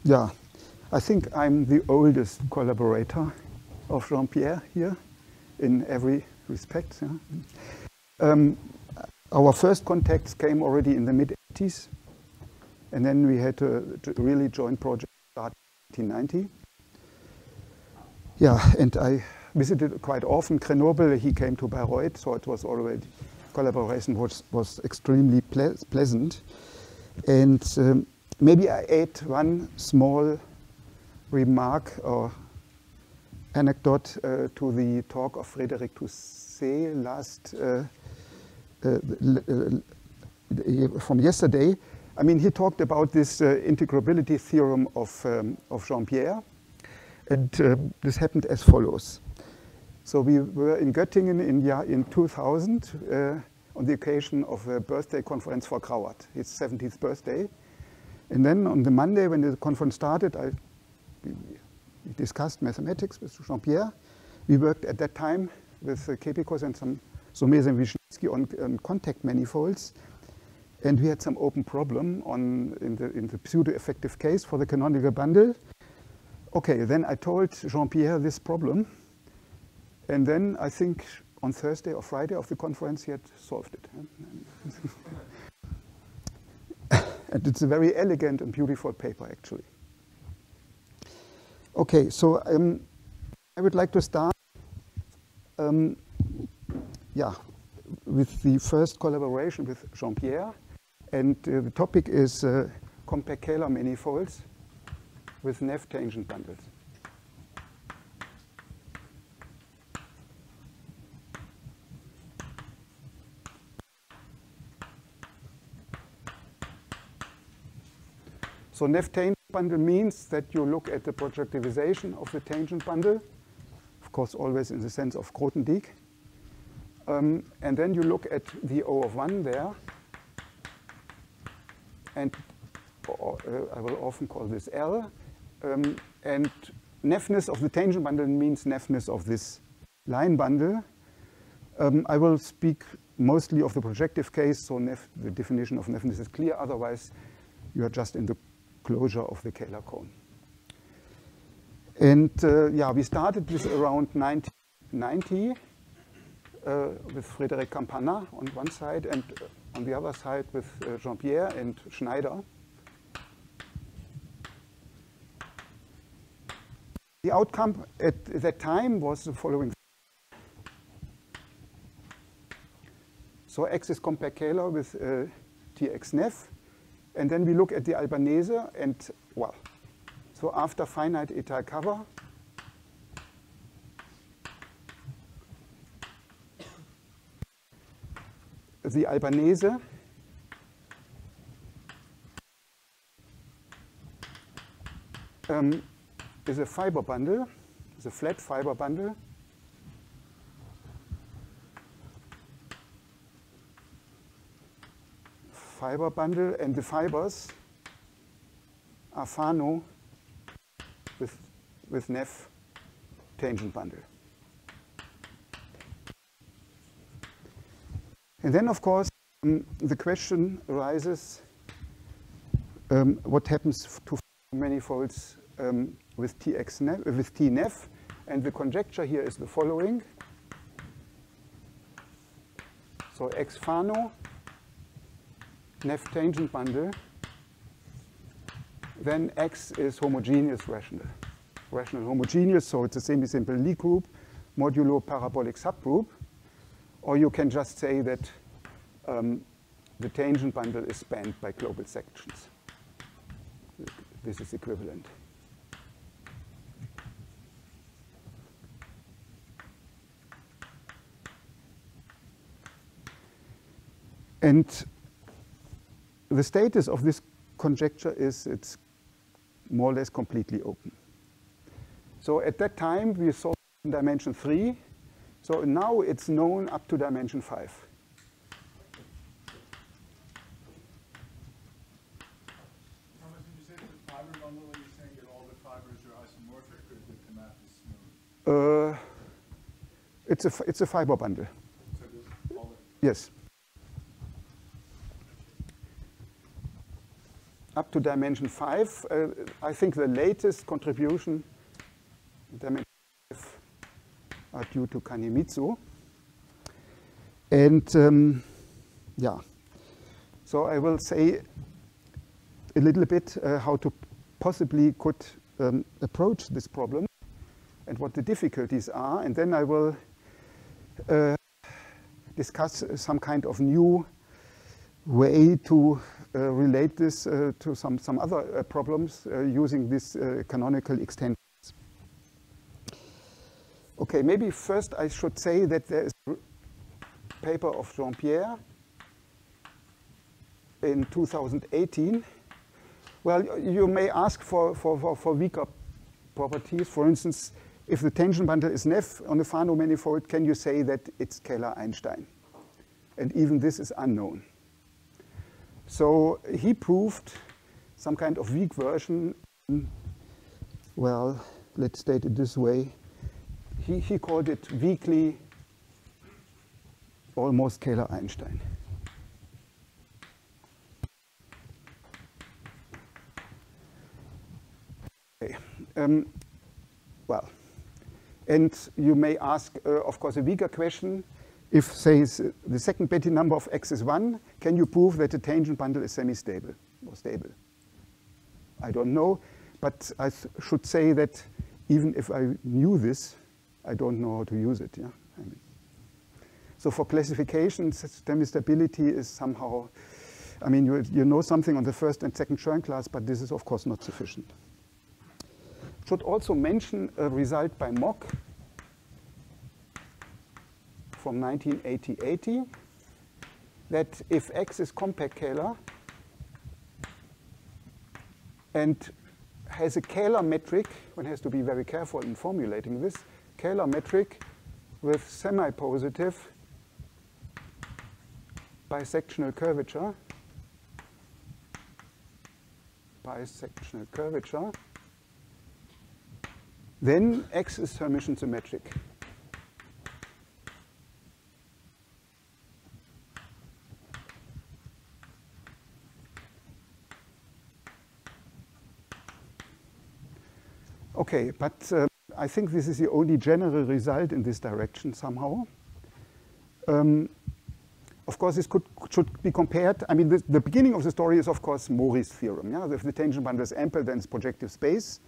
Yeah, I think I'm the oldest collaborator of Jean-Pierre here in every respect. Yeah. Our first contacts came already in the mid-80s, and then we had to really join project start in 1990. Yeah, and I visited quite often Grenoble. He came to Bayreuth, so it was already collaboration was extremely pleasant. And maybe I add one small remark or anecdote to the talk of Frédéric Toussaint last from yesterday. I mean, he talked about this integrability theorem of Jean-Pierre, and this happened as follows. So we were in Göttingen in 2000 on the occasion of a birthday conference for Grauert, his 70th birthday. And then on the Monday when the conference started, we discussed mathematics with Jean-Pierre. We worked at that time with Kepikos and some Somes and Wisniewski on contact manifolds. And we had some open problem in the pseudo-effective case for the canonical bundle. Okay, then I told Jean-Pierre this problem. And then I think on Thursday or Friday of the conference, he had solved it. And it's a very elegant and beautiful paper, actually. Okay, so I would like to start with the first collaboration with Jean-Pierre. And the topic is compact Kähler manifolds with Neff tangent bundles. So Neff tangent bundle means that you look at the projectivization of the tangent bundle, of course always in the sense of Grothendieck. And then you look at the O of 1 there, and I will often call this L. And Neffness of the tangent bundle means Neffness of this line bundle. I will speak mostly of the projective case, so the definition of Neffness is clear, otherwise you are just in the closure of the Kähler cone. And we started this around 1990 with Frédéric Campana on one side, and on the other side with Jean-Pierre and Schneider. The outcome at that time was the following. So X is compact Kähler with Tx Neff. And then we look at the Albanese, and well, so after finite étale cover, the Albanese is a fiber bundle, is a flat fiber bundle. Fiber bundle, and the fibers are Fano with Neff tangent bundle. And then, of course, the question arises, what happens to manifolds with T Neff? And the conjecture here is the following. So X Fano, Neff tangent bundle, then X is homogeneous rational. Rational homogeneous, so it's a semi-simple Lie group modulo parabolic subgroup. Or you can just say that the tangent bundle is spanned by global sections. This is equivalent. And the status of this conjecture is it's more or less completely open. So at that time, we saw dimension 3. So now it's known up to dimension 5. Thomas, did you say the fiber bundle, are you saying that all the fibers are isomorphic, or that the map is smooth? It's a fiber bundle. So all the Yes. up to dimension 5. I think the latest contribution, dimension 5, are due to Kanemitsu. And yeah, so I will say a little bit how to possibly could approach this problem and what the difficulties are, and then I will discuss some kind of new way to relate this to some other problems using these canonical extensions. Okay, maybe first I should say that there is a paper of Jean-Pierre in 2018. Well, you may ask for weaker properties. For instance, if the tangent bundle is Neff on a Fano manifold, can you say that it's Kähler-Einstein? And even this is unknown. So he proved some kind of weak version. Well, let's state it this way. He called it weakly almost Kähler-Einstein. Okay. Well, and you may ask, of course, a weaker question. If, say, the second Betti number of x is 1, can you prove that the tangent bundle is semi-stable or stable? I don't know, but I should say that even if I knew this, I don't know how to use it. Yeah? I mean, so for classification, semi-stability is somehow, I mean, you know something on the first and second Chern class, but this is, of course, not sufficient. Should also mention a result by Mock from 1980, that if X is compact Kähler and has a Kähler metric, one has to be very careful in formulating this, Kähler metric with semi-positive bisectional curvature, then X is Hermitian symmetric. Okay, but I think this is the only general result in this direction somehow. Of course, this should be compared. I mean, the beginning of the story is, of course, Mori's theorem. Yeah? If the tangent bundle is ample, then it's projective space.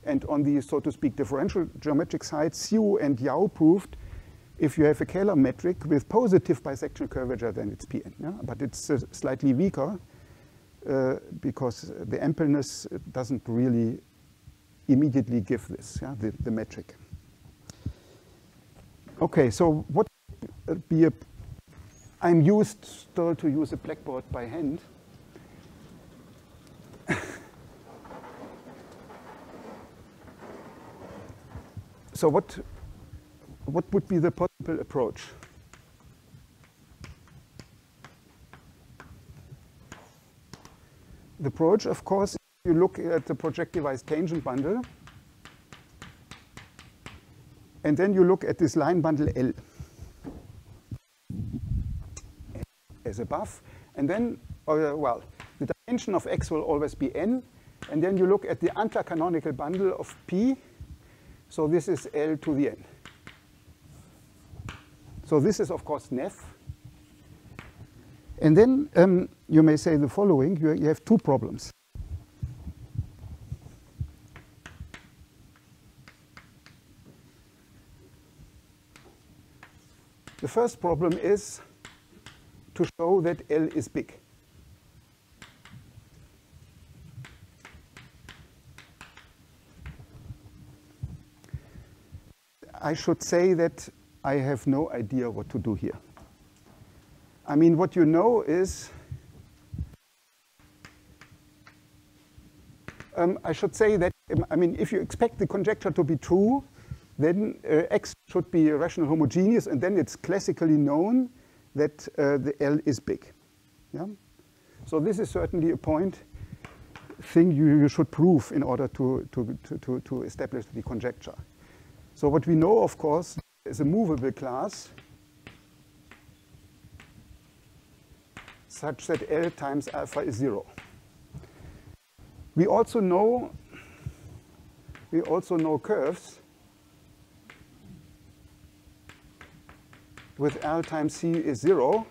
And on the, so to speak, differential geometric side, Siu and Yao proved if you have a Kähler metric with positive bisectional curvature, then it's Pn. Yeah? But it's slightly weaker because the ampleness doesn't really immediately give this, yeah, the metric. Okay, so what would be I'm used still to use a blackboard by hand. So what would be the possible approach? The approach, of course, you look at the projectivized tangent bundle, and then you look at this line bundle L as above, and then, well, the dimension of X will always be n, and then you look at the anti-canonical bundle of P, so this is L to the n. So this is, of course, Neff. And then you may say the following, you have two problems. The first problem is to show that L is big. I should say that I have no idea what to do here. I mean, what you know is, I should say that, I mean, if you expect the conjecture to be true, then X should be rational homogeneous, and then it's classically known that the L is big. Yeah? So this is certainly a thing you should prove in order to establish the conjecture. So what we know, of course, is a movable class such that L times alpha is 0. We also know curves with L times C is 0.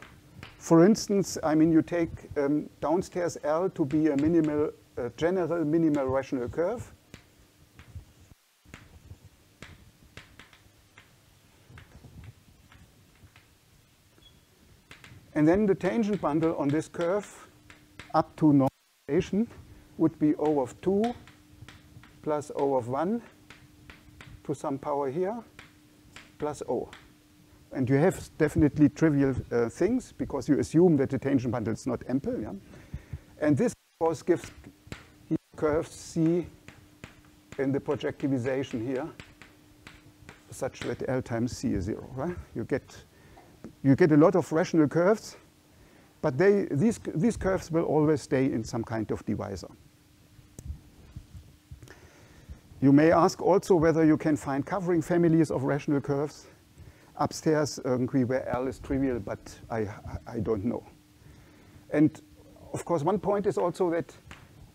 For instance, I mean, you take downstairs L to be a general minimal rational curve. And then the tangent bundle on this curve up to normalization would be O of 2 plus O of 1 to some power here plus O. And you have definitely trivial things because you assume that the tangent bundle is not ample. Yeah? And this, of course, gives curves C in the projectivization here such that L times C is 0. Right? You get a lot of rational curves, but these curves will always stay in some kind of divisor. You may ask also whether you can find covering families of rational curves. Upstairs, where L is trivial, but I don't know. And of course, one point is also that,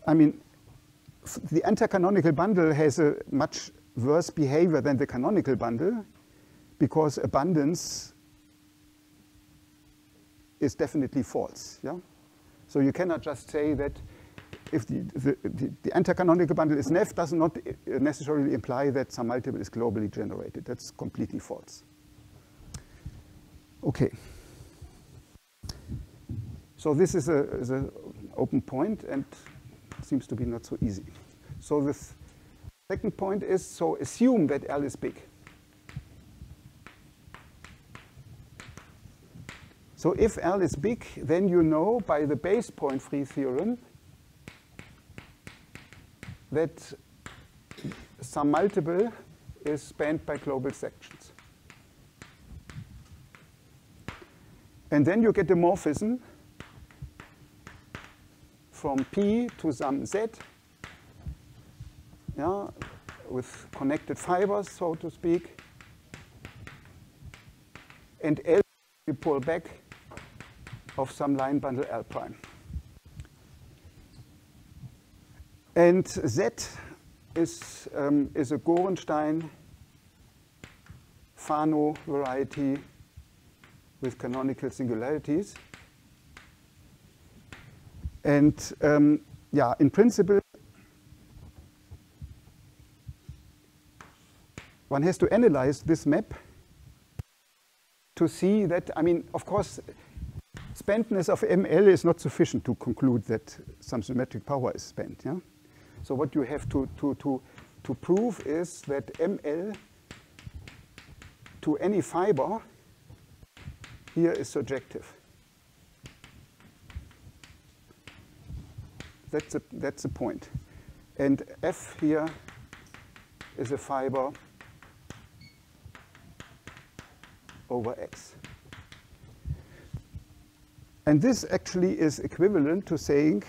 I mean, the anti-canonical bundle has a much worse behavior than the canonical bundle because abundance is definitely false. Yeah? So you cannot just say that if the anti-canonical bundle is Neff does not necessarily imply that some multiple is globally generated. That's completely false. Okay. So this is an open point and seems to be not so easy. So the second point is, so assume that L is big. So if L is big, then you know by the base point free theorem that some multiple is spanned by global sections. And then you get a morphism from P to some Z, yeah, with connected fibers, so to speak. And L you pull back of some line bundle L prime. And Z is a Gorenstein Fano variety with canonical singularities. And yeah, in principle, one has to analyze this map to see that, I mean, of course, spannedness of ML is not sufficient to conclude that some symmetric power is spent. Yeah? So what you have to prove is that ML to any fiber here is surjective. That's the point. And F here is a fiber over X. And this actually is equivalent to saying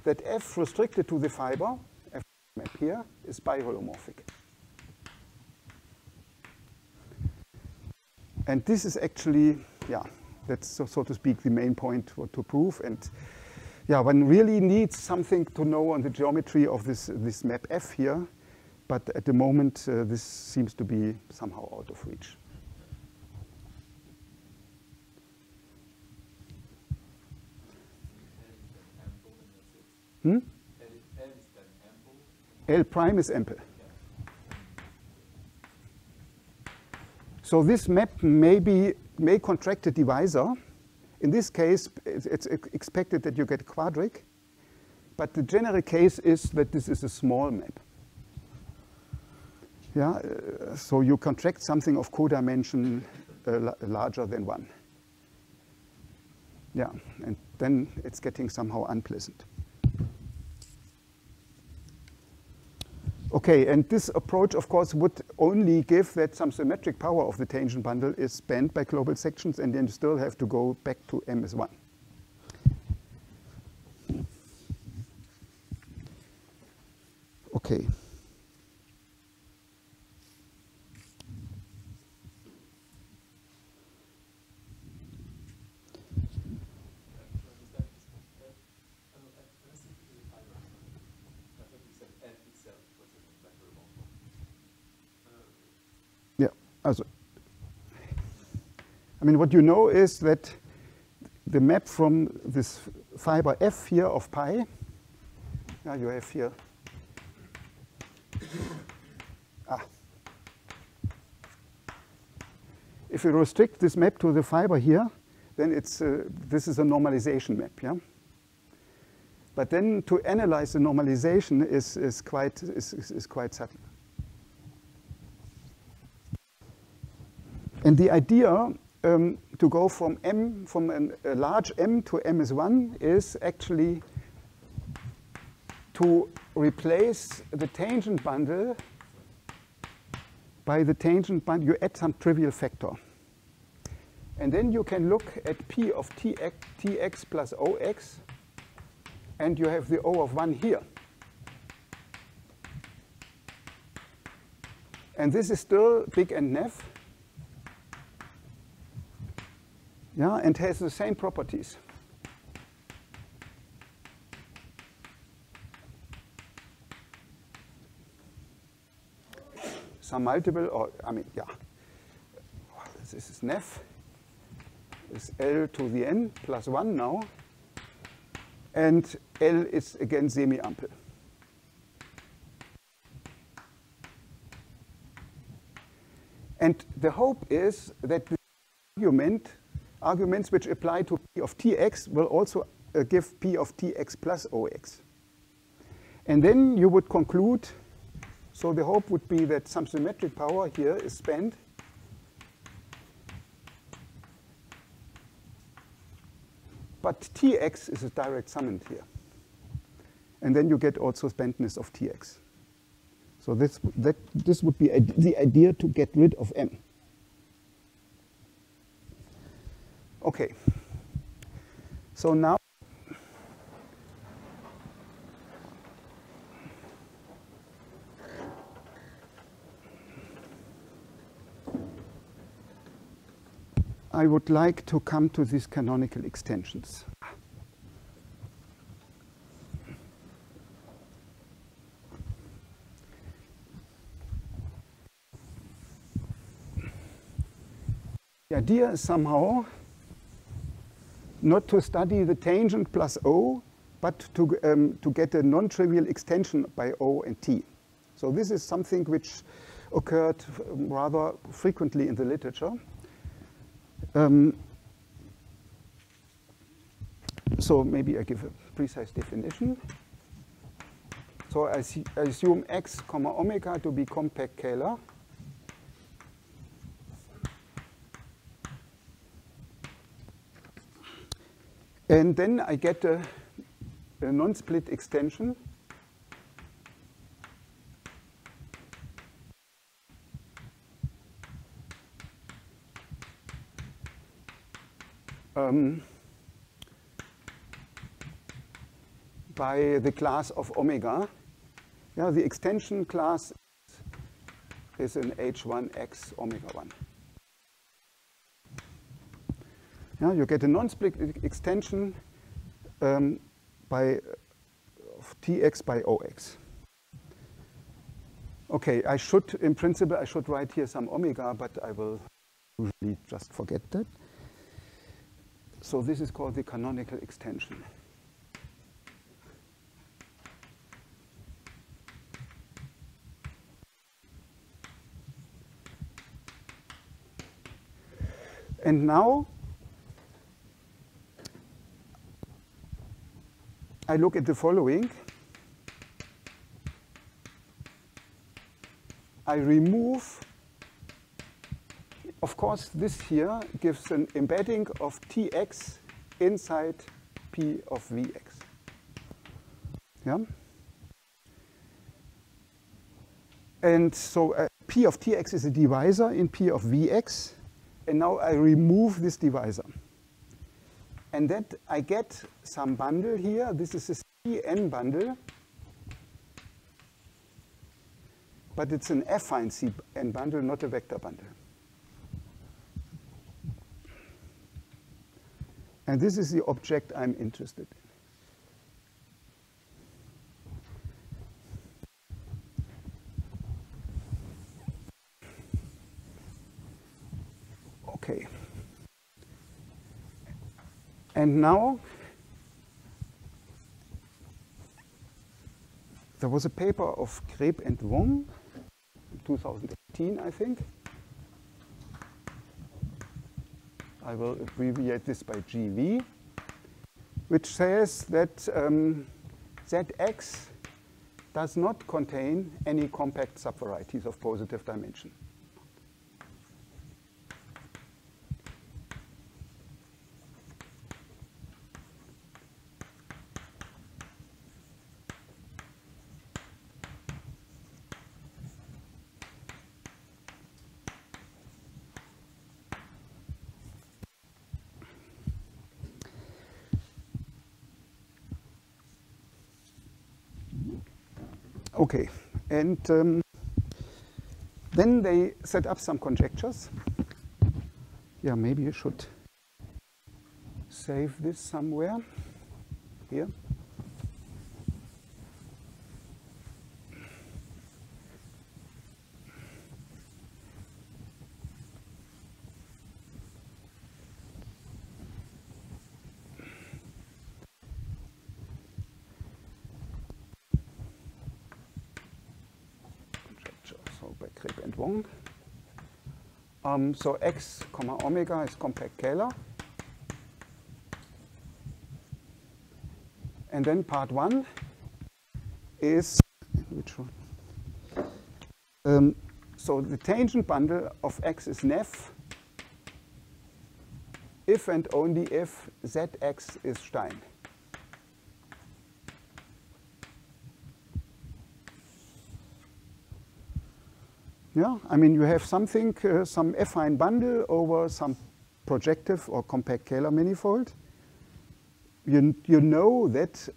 that F restricted to the fiber, F map here, is biholomorphic. And this is actually, yeah, that's so to speak the main point to prove. And yeah, one really needs something to know on the geometry of this map F here. But at the moment, this seems to be somehow out of reach. L prime is ample. So this map may contract a divisor. In this case, it's expected that you get a quadric. But the general case is that this is a small map. Yeah, so you contract something of codimension larger than 1. Yeah, and then it's getting somehow unpleasant. Okay, and this approach, of course, would only give that some symmetric power of the tangent bundle is spanned by global sections, and then you still have to go back to M as 1. Okay. I mean, what you know is that the map from this fiber F here of pi, you have here, if you restrict this map to the fiber here, then it's, this is a normalization map, yeah? But then to analyze the normalization is quite subtle. And the idea to go from M, from a large M to M is 1 is actually to replace the tangent bundle by the tangent bundle. You add some trivial factor. And then you can look at P of Tx plus Ox, and you have the O of 1 here. And this is still big and Neff. Yeah, and has the same properties. Some multiple, or I mean, yeah. This is Neff. Is L to the n plus 1 now. And L is again semi-ample. And the hope is that the arguments which apply to P of Tx will also give P of Tx plus Ox. And then you would conclude, so the hope would be that some symmetric power here is spent but Tx is a direct summand here. And then you get also spentness of Tx. So this would be the idea to get rid of M. Okay. So now I would like to come to these canonical extensions. The idea is somehow not to study the tangent plus O, but to get a non-trivial extension by O and T. So this is something which occurred rather frequently in the literature. So maybe I give a precise definition. So I assume x comma omega to be compact Kähler. And then I get a non-split extension by the class of omega. Yeah, the extension class is an H1x omega 1. Yeah, you get a non-split extension by Tx by Ox. Okay, I should, in principle, I should write here some omega, but I will usually just forget that. So this is called the canonical extension. And now I look at the following. I remove, of course, this here gives an embedding of Tx inside P of Vx. Yeah? And so P of Tx is a divisor in P of Vx. And now I remove this divisor. And that I get some bundle here. This is a Cn bundle. But it's an affine Cn bundle, not a vector bundle. And this is the object I'm interested in. Okay. And now, there was a paper of Kreb and Wong, 2018, I think. I will abbreviate this by GV, which says that Zx does not contain any compact subvarieties of positive dimension. Okay, and then they set up some conjectures. Yeah, maybe you should save this somewhere here. So by Kreb and Wong. So x comma omega is compact Kähler. And then part 1 is, which one? So the tangent bundle of x is Neff if and only if Zx is Stein. Yeah, I mean, you have something, some affine bundle over some projective or compact Kähler manifold. You know that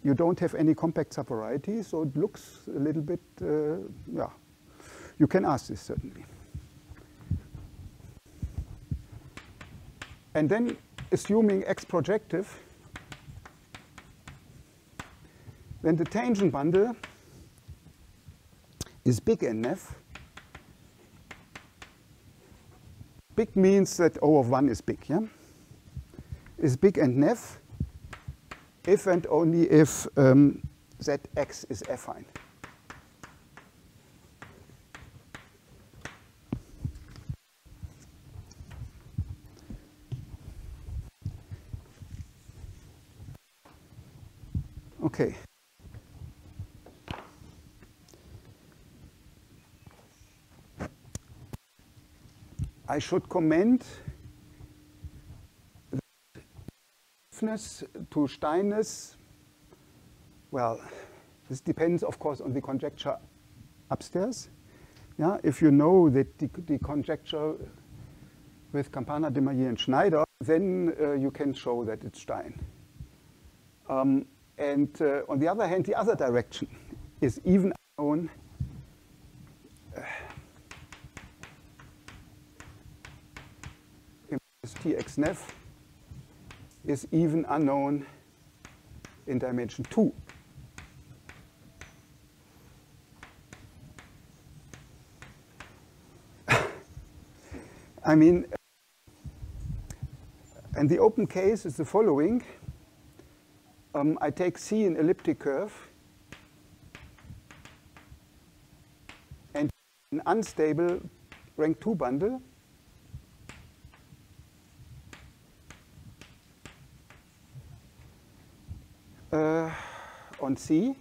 you don't have any compact subvarieties, so it looks a little bit, yeah, you can ask this certainly. And then assuming X projective, then the tangent bundle is big in Neff. Big means that O of 1 is big, yeah? Is big and Neff if and only if Zx is affine. Okay. I should comment that stiffness to steinness. Well, this depends, of course, on the conjecture upstairs. Yeah, if you know that the conjecture with Campana, de Maillet, and Schneider, then you can show that it's Stein. And on the other hand, the other direction is even unknown. Tx Neff is even unknown in dimension 2. I mean, and the open case is the following. I take C an elliptic curve and an unstable rank 2 bundle on C,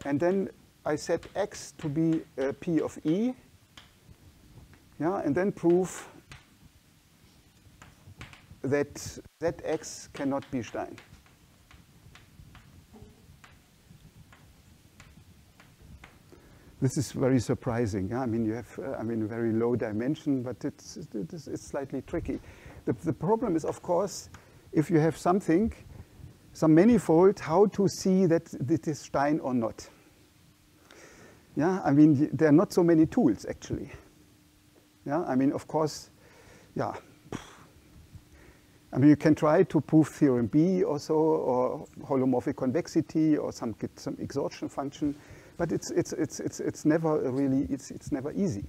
and then I set X to be P of E, yeah, and then prove that Zx cannot be Stein. This is very surprising. Yeah? I mean, you have, I mean, a very low dimension, but it's slightly tricky. The problem is, of course, if you have something, some manifold, how to see that it is Stein or not. Yeah, I mean, there are not so many tools, actually. Yeah, I mean, of course, yeah. I mean, you can try to prove theorem B or so, or holomorphic convexity, or some exhaustion function, but it's never really, it's never easy.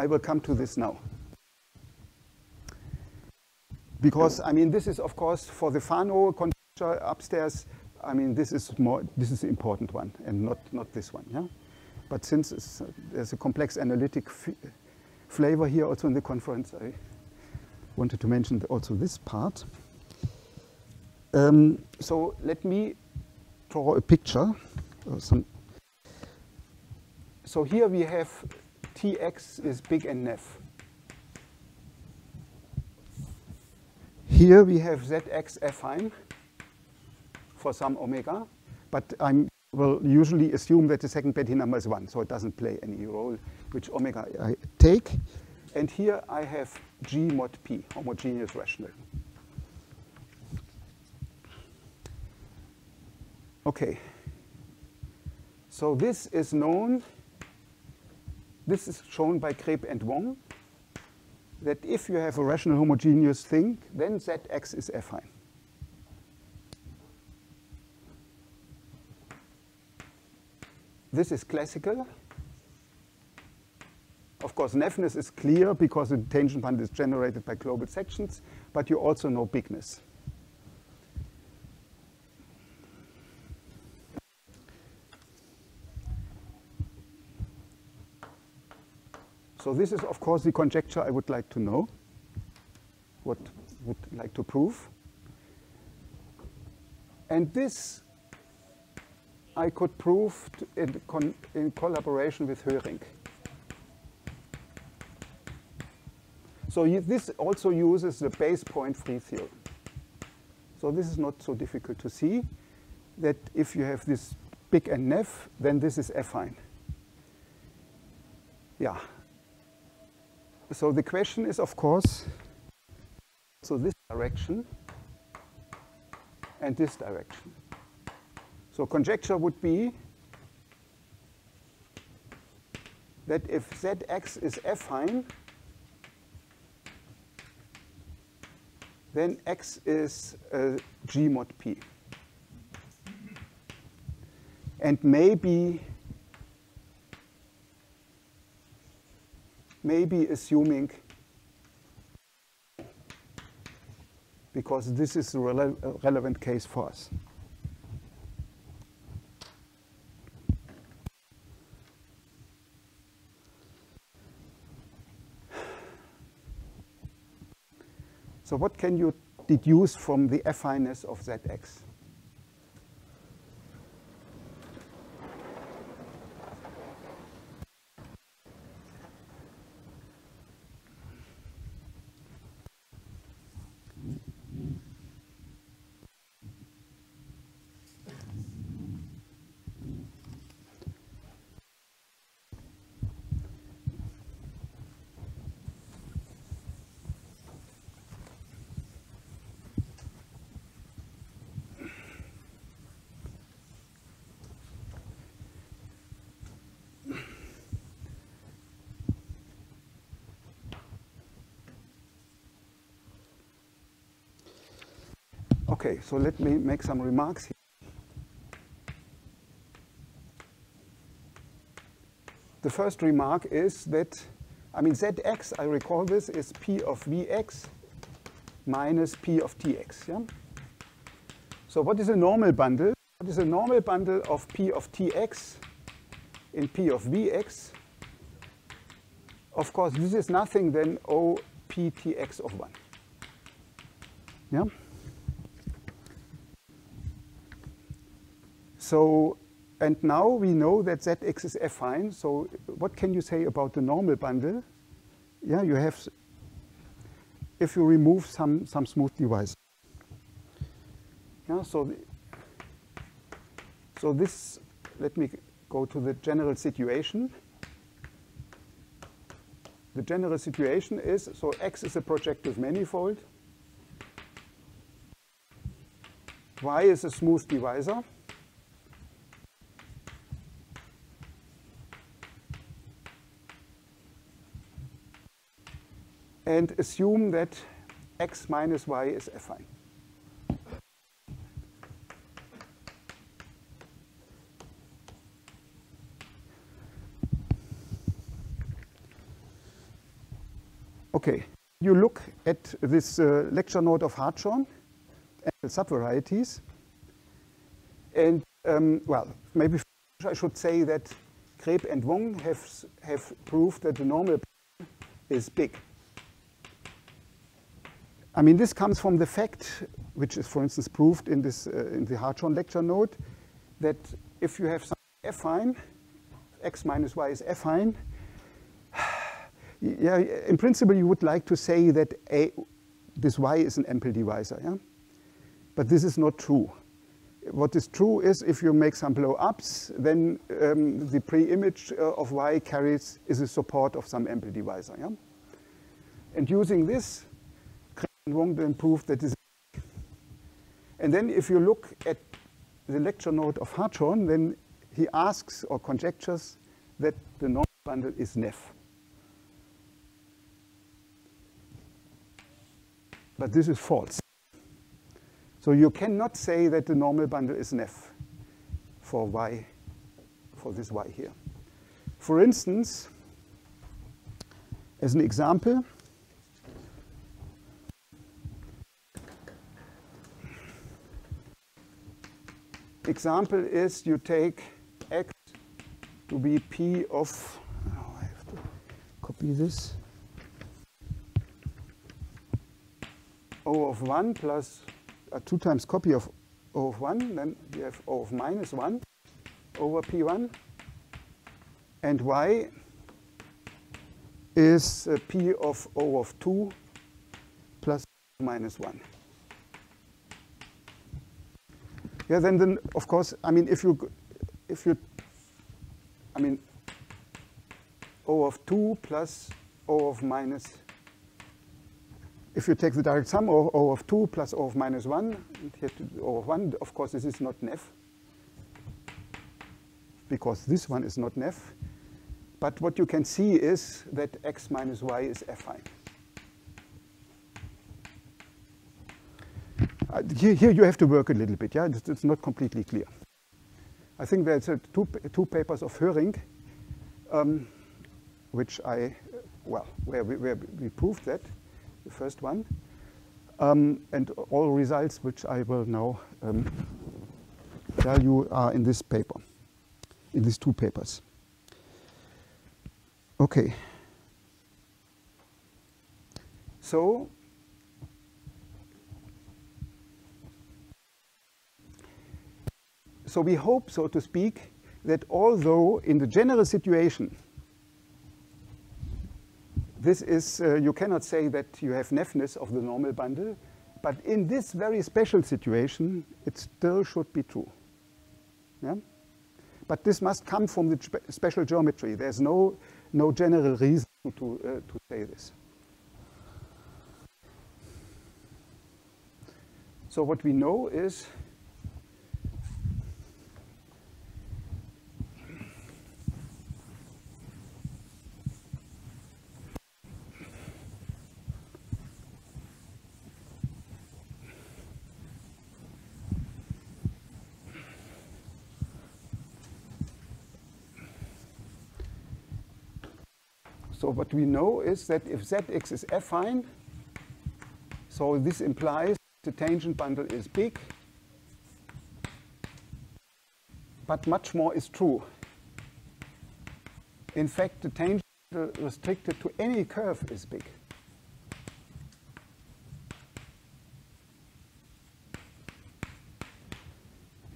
I will come to this now. Because, I mean, this is, of course, for the Fano conjecture upstairs, I mean, this is the important one, and not this one, yeah? But since there's a complex analytic flavor here also in the conference, I wanted to mention also this part. So let me draw a picture. So here we have Tx is big and nef. Here we have Zx affine for some omega, but I will usually assume that the second Petit number is 1, so it doesn't play any role which omega I take. And here I have G mod P, homogeneous rational. Okay. So this is known, this is shown by Kreb and Wong, that if you have a rational homogeneous thing, then Zx is affine. This is classical. Of course, nefness is clear because the tangent bundle is generated by global sections, but you also know bigness. So this is, of course, the conjecture I would like to know, what would like to prove. And this I could prove in collaboration with Höring. So this also uses the base point free theorem. So this is not so difficult to see, that if you have this big and nef, then this is affine. Yeah. So the question is, of course, so this direction and this direction. So conjecture would be that if Zx is affine, then X is G mod P. And maybe assuming, because this is a relevant case for us. So what can you deduce from the affineness of Zx? Okay, so let me make some remarks here. The first remark is that, I mean, Zx, I recall this, is P of Vx minus P of Tx. Yeah? So what is a normal bundle? What is a normal bundle of P of Tx in P of Vx? Of course, this is nothing than O P Tx of 1. Yeah? So, and now we know that Zx is affine. So what can you say about the normal bundle? Yeah, you have, if you remove some smooth divisor. Yeah, so this, let me go to the general situation. The general situation is, so X is a projective manifold. Y is a smooth divisor. And assume that X minus Y is affine. Okay, you look at this lecture note of Hartshorne and the subvarieties. And, well, maybe I should say that Greb and Wong have proved that the normal is big. I mean, this comes from the fact, which is, for instance, proved in this in the Hartshorne lecture note, that if you have some affine, x minus y is affine, yeah, in principle, you would like to say that this y is an ample divisor, yeah? But this is not true. What is true is if you make some blow-ups, then the pre-image of y is a support of some ample divisor, yeah? And using this, Wong then proved that this. And then if you look at the lecture note of Hartshorne, then he asks or conjectures that the normal bundle is Neff. But this is false. So you cannot say that the normal bundle is Neff for y, for this y here. For instance, as an example, is you take x to be p of, oh, I have to copy this, O of 1 plus 2 times copy of O of 1, then we have O of minus 1 over P1, and y is P of O of 2 plus minus 1. Yeah, then of course, I mean, I mean, O of 2 plus O of minus, if you take the direct sum of O of 2 plus O of minus 1, and here to O of 1, of course, this is not Neff, because this one is not Neff. But what you can see is that x minus y is affine. Here you have to work a little bit, yeah? It's not completely clear. I think there's two papers of Höring, which where we proved that, the first one, and all results which I will now tell you are in this paper, in these two papers. Okay. So we hope, so to speak, that although in the general situation, this is, you cannot say that you have Neffness of the normal bundle, but in this very special situation, it still should be true. Yeah? But this must come from the special geometry. There's no general reason to say this. So what we know is that if Zx is affine, so this implies the tangent bundle is big, but much more is true. In fact, the tangent bundle restricted to any curve is big.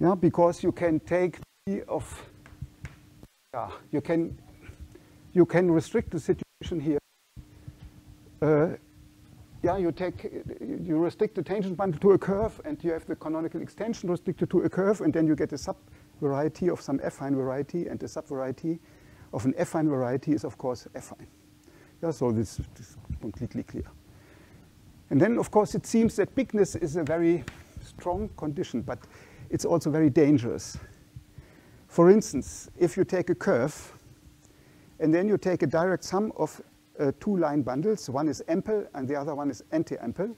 Yeah, because you can take P of, you can restrict the situation here. You restrict the tangent bundle to a curve, and you have the canonical extension restricted to a curve, and then you get a subvariety of some affine variety, and the subvariety of an affine variety is, of course, affine. Yeah, so this is completely clear. And then, of course, it seems that bigness is a very strong condition, but it's also very dangerous. For instance, if you take a curve, and then you take a direct sum of two line bundles, one is ample and the other one is anti-ample,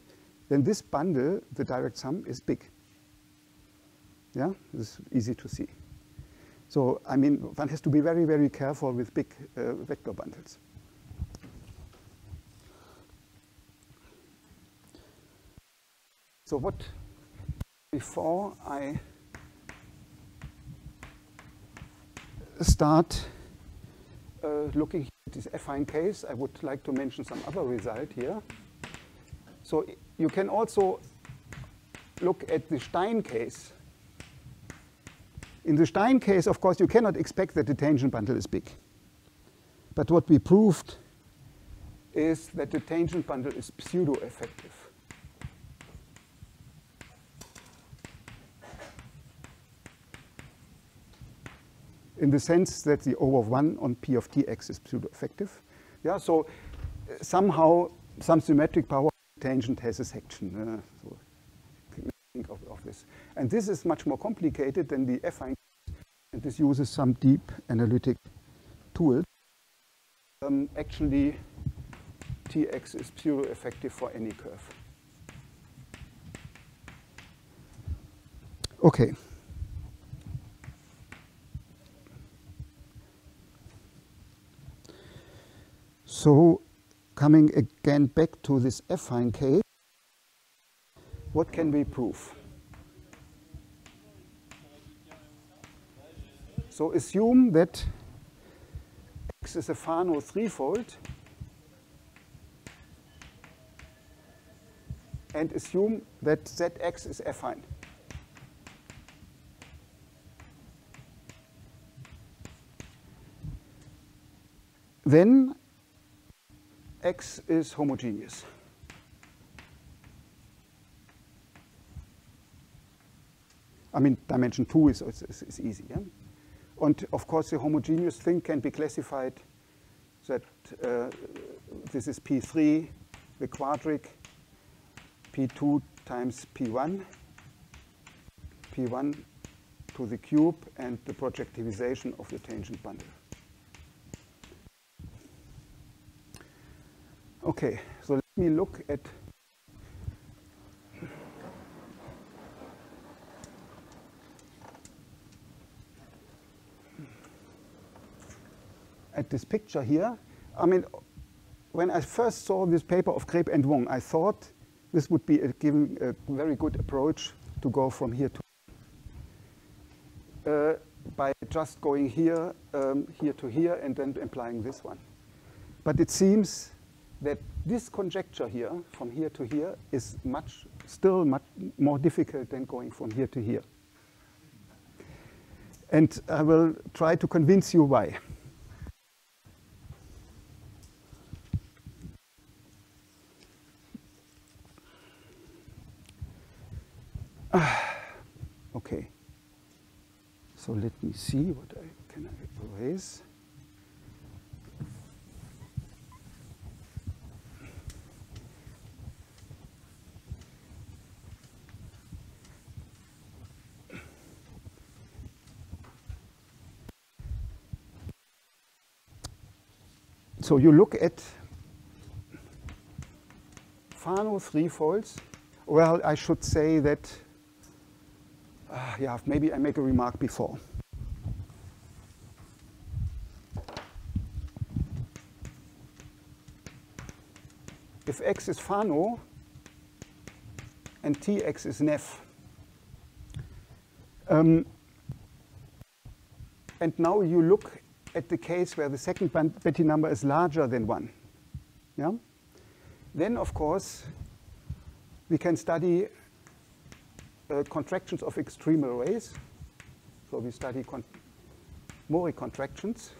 then this bundle, the direct sum, is big. Yeah, this is easy to see. So, I mean, one has to be very, very careful with big vector bundles. So what, before I start looking at this affine case, I would like to mention some other result here. So you can also look at the Stein case. In the Stein case, of course, you cannot expect that the tangent bundle is big. But what we proved is that the tangent bundle is pseudo-effective. In the sense that the O of 1 on P of Tx is pseudo-effective. Yeah, so somehow some symmetric power tangent has a section. So think of this. And this is much more complicated than the affine case, and this uses some deep analytic tools. Actually, Tx is pseudo-effective for any curve. Okay. So coming again back to this affine case, what can we prove? So assume that X is a Fano threefold, and assume that Zx is affine. Then X is homogeneous. I mean, dimension 2 is easy. Yeah? And of course, the homogeneous thing can be classified that this is P3, the quadric, P2 times P1, P1 to the cube, and the projectivization of the tangent bundle. Okay, so let me look at this picture here. I mean, when I first saw this paper of Greb and Wong, I thought this would be giving a very good approach to go from here to by just going here, here to here, and then applying this one. But it seems that this conjecture here, from here to here, is still much more difficult than going from here to here. And I will try to convince you why. Okay, so let me see what can I erase. So you look at Fano threefolds. Well, I should say that, yeah, maybe I make a remark before. If X is Fano and Tx is Neff, and now you look at the case where the second Betti number is larger than 1, yeah? Then, of course, we can study contractions of extreme arrays. So we study Mori contractions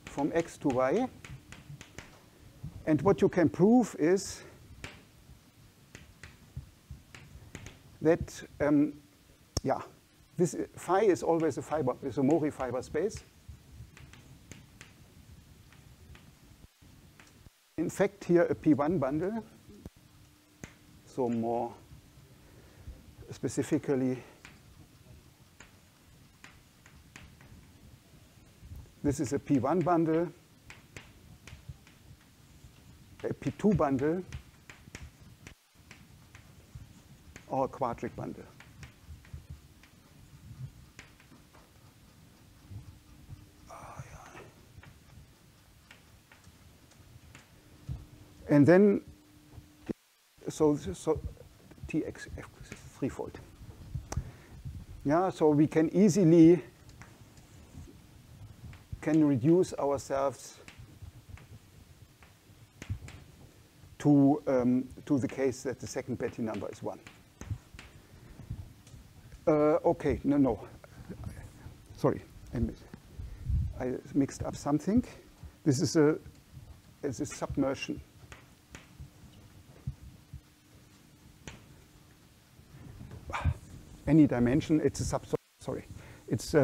from X to Y. And what you can prove is that, yeah, this phi is always a Mori fiber space. In fact, here a P1 bundle, so more specifically, this is a P1 bundle, a P2 bundle, or a quadric bundle. And then so Tx is threefold. Yeah, so we can easily reduce ourselves to the case that the second Betti number is 1. Okay, no. Sorry, I mixed up something. This is a submersion. Any dimension, it's a sorry. It's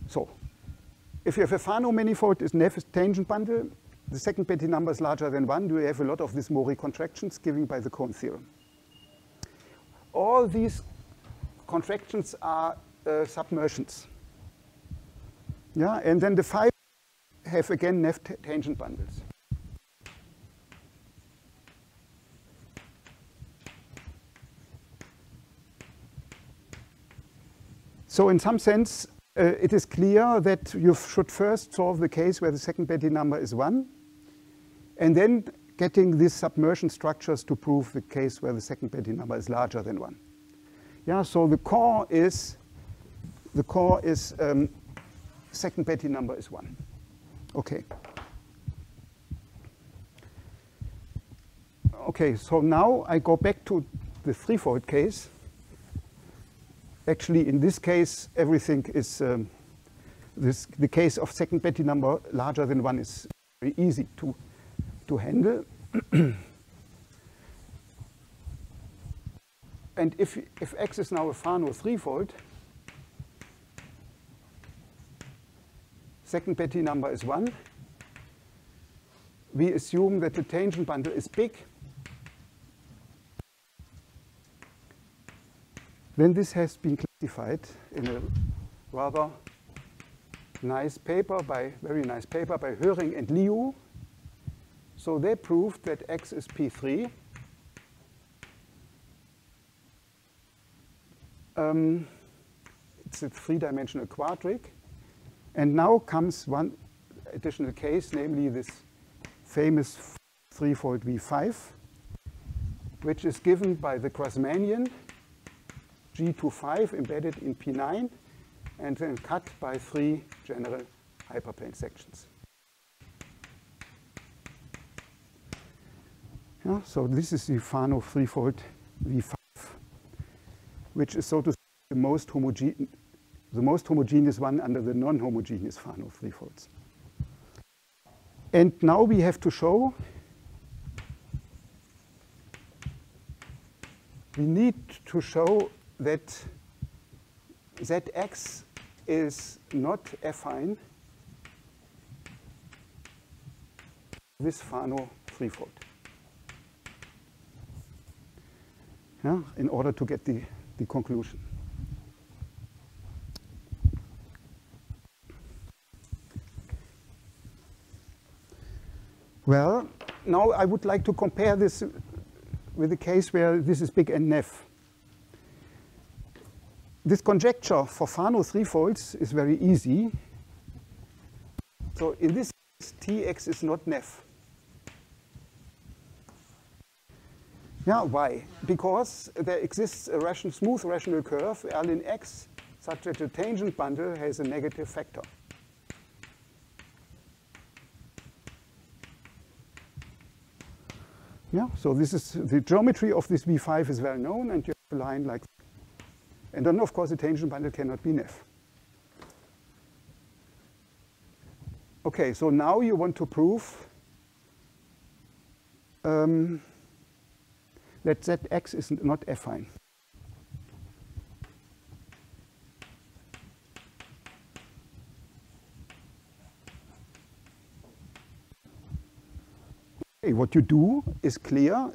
so if you have a Fano manifold, is Neff is tangent bundle, the second Betti number is larger than 1, you have a lot of these Mori contractions given by the Cohn theorem. All these contractions are submersions. Yeah, and then the 5 have again Neff tangent bundles. So in some sense, it is clear that you should first solve the case where the second Betti number is 1, and then getting these submersion structures to prove the case where the second Betti number is larger than 1. Yeah, so the core is second Betti number is 1. Okay. Okay, so now I go back to the threefold case. Actually, in this case, everything is the case of second Betti number larger than 1 is very easy to handle. And if X is now a Fano threefold, second Betti number is 1, we assume that the tangent bundle is big. Then this has been classified in a rather nice paper very nice paper by Höring and Liu. So they proved that X is P3. It's a three-dimensional quadric. And now comes one additional case, namely this famous threefold V5, which is given by the Grassmannian G25 embedded in P9 and then cut by 3 general hyperplane sections. Yeah, so this is the Fano threefold V5, which is, so to say, the most homogeneous one under the non-homogeneous Fano threefolds. And now we have to show that Zx is not affine this Fano threefold. Yeah, in order to get the conclusion. Well, now I would like to compare this with the case where this is big N Neff. This conjecture for Fano threefolds is very easy. So in this case, Tx is not Neff. Yeah, why? Because there exists a smooth rational curve, L in X, such that the tangent bundle has a negative factor. Yeah, so this is the geometry of this V5 is well known, and you have a line like that. And then, of course, the tangent bundle cannot be Neff. Okay, so now you want to prove that Zx is not affine. Okay, what you do is clear.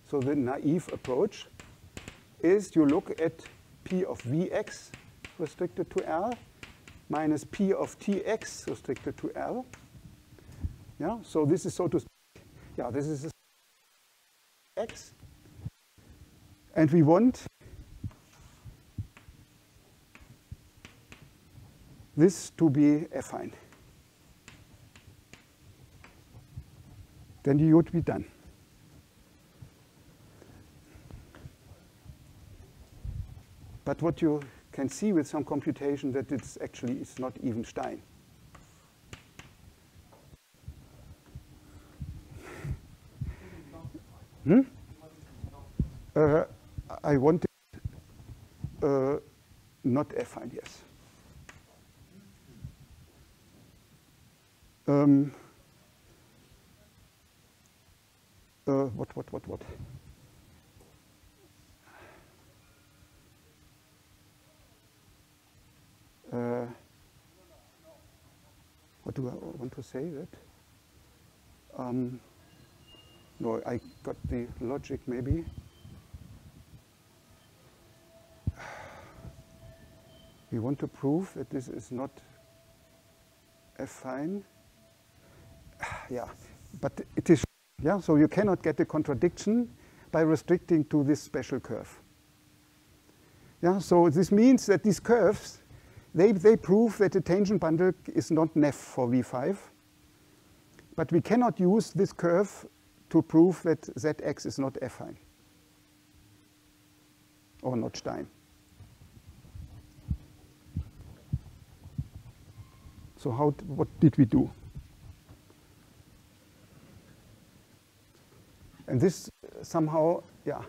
So the naive approach is you look at P of Vx restricted to L minus P of Tx restricted to L. Yeah, so this is, so to speak, yeah, this is X. And we want this to be affine. then you would be done. But what you can see with some computation that it's not even Stein. I wanted not affine, yes. What? What do I want to say that? No, I got the logic maybe. We want to prove that this is not affine. Yeah, but it is, yeah, so you cannot get a contradiction by restricting to this special curve. Yeah, so this means that these curves, they prove that the tangent bundle is not Neff for V5, but we cannot use this curve to prove that Zx is not affine or not Stein. So what did we do? And this somehow, yeah.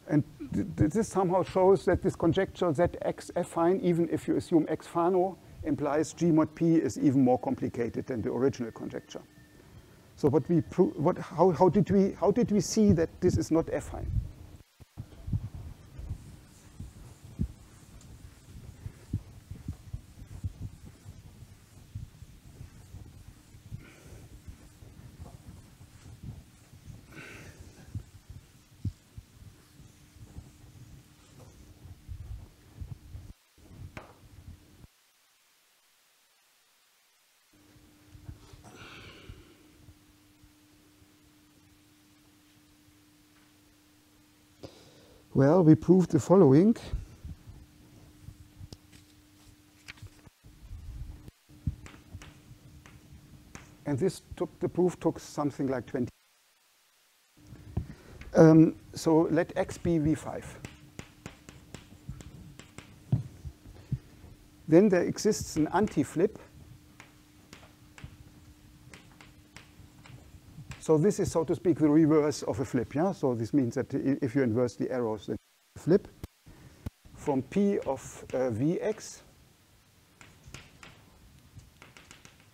And this somehow shows that this conjecture Zx affine, even if you assume X Fano, implies G mod P is even more complicated than the original conjecture. So what we how did we see that this is not affine? Well, we proved the following. And the proof took something like 20. So let X be V5. Then there exists an anti-flip. So this is, so to speak, the reverse of a flip. Yeah? So this means that if you inverse the arrows, then flip from P of Vx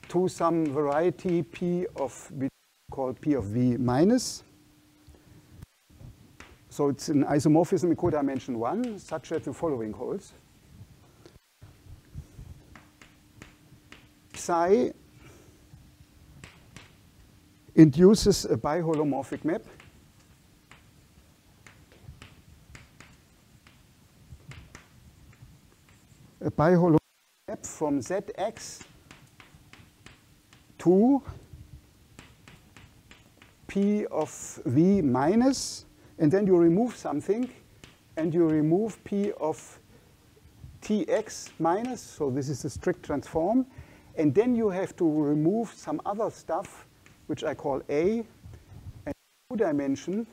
to some variety P of, we call P of V minus. So it's an isomorphism in codimension 1, such that the following holds. Psi induces a biholomorphic map from Zx to P of V minus, and then you remove something, and you remove P of Tx minus, so this is a strict transform, and then you have to remove some other stuff which I call A, and the dimension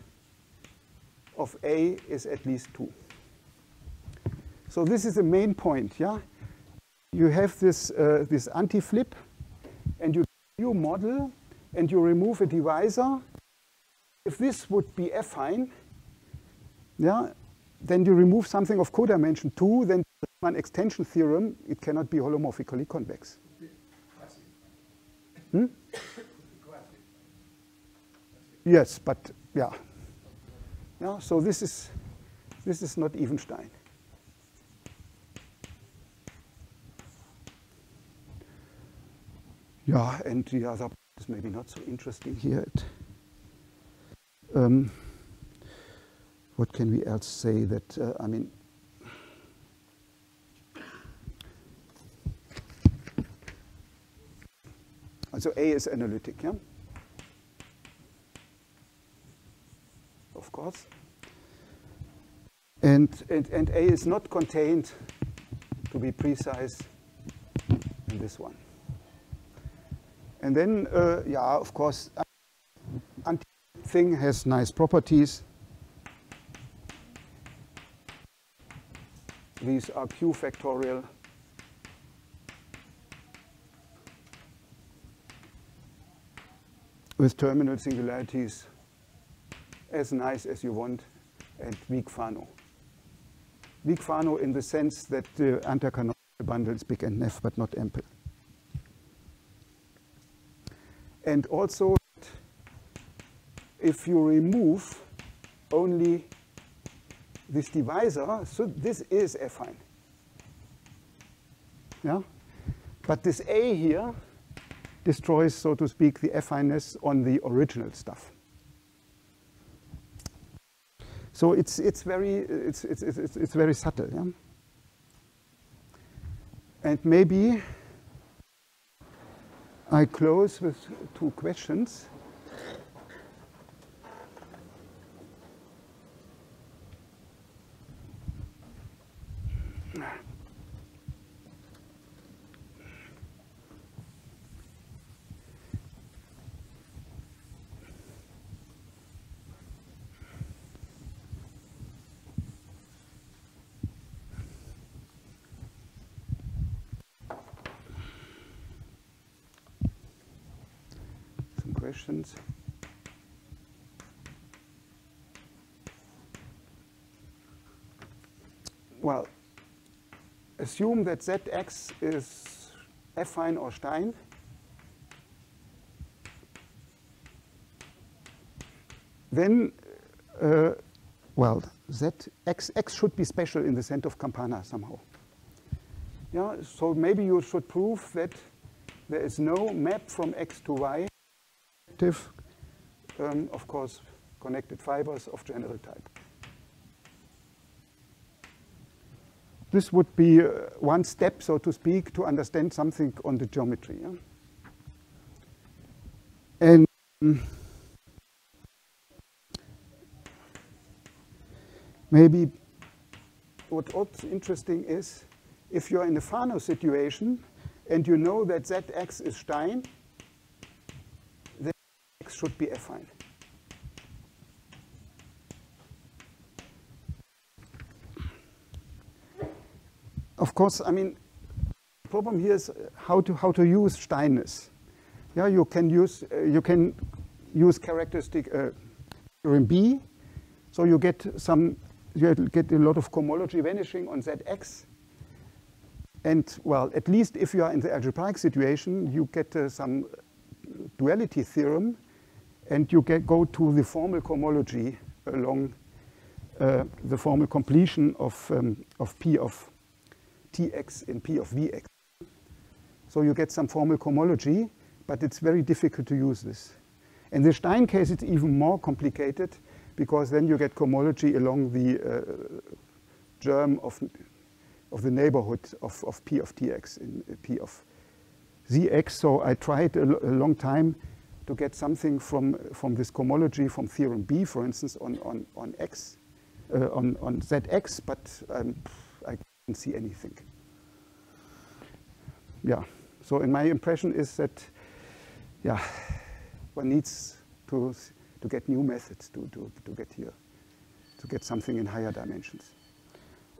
of A is at least 2. So this is the main point, yeah? You have this, this anti-flip, and you model, and you remove a divisor. If this would be affine, yeah, then you remove something of codimension 2, then one extension theorem, it cannot be holomorphically convex. Hmm? Yes, but yeah. Yeah, so this is not even Stein. Yeah, and the other is maybe not so interesting here. What can we else say that, I mean, so A is analytic, yeah? Of course. And A is not contained, to be precise, in this one. And then, yeah, of course, thing has nice properties. These are Q factorial. With terminal singularities as nice as you want, and weak Fano. Weak Fano in the sense that the anticanonical bundle is big and nef, but not ample. And also, if you remove only this divisor, so this is affine. Yeah? But this A here destroys, so to speak, the affineness on the original stuff. So it's very subtle. Yeah? And maybe I close with two questions. Questions? Well, assume that Zx is affine or Stein. Then, well, X should be special in the sense of Campana somehow. Yeah, so maybe you should prove that there is no map from X to Y. Of course, connected fibers of general type. This would be one step, so to speak, to understand something on the geometry. Yeah? And maybe what's interesting is if you're in a Fano situation and you know that Zx is Stein, should be affine. Of course, I mean, the problem here is how to use Steinness. Yeah, you can use characteristic theorem B, so you get a lot of cohomology vanishing on Zx. And well, at least if you are in the algebraic situation, you get some duality theorem. And you go to the formal cohomology along the formal completion of P of Tx in P of Vx. So you get some formal cohomology, but it's very difficult to use this. In the Stein case, it's even more complicated because then you get cohomology along the germ of the neighborhood of P of Tx in P of Zx. So I tried a long time to get something from this cohomology from theorem B, for instance, on Zx, but I can't see anything. Yeah, so in my impression is that, yeah, one needs to get new methods to get here, to get something in higher dimensions.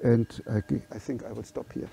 And I think I will stop here.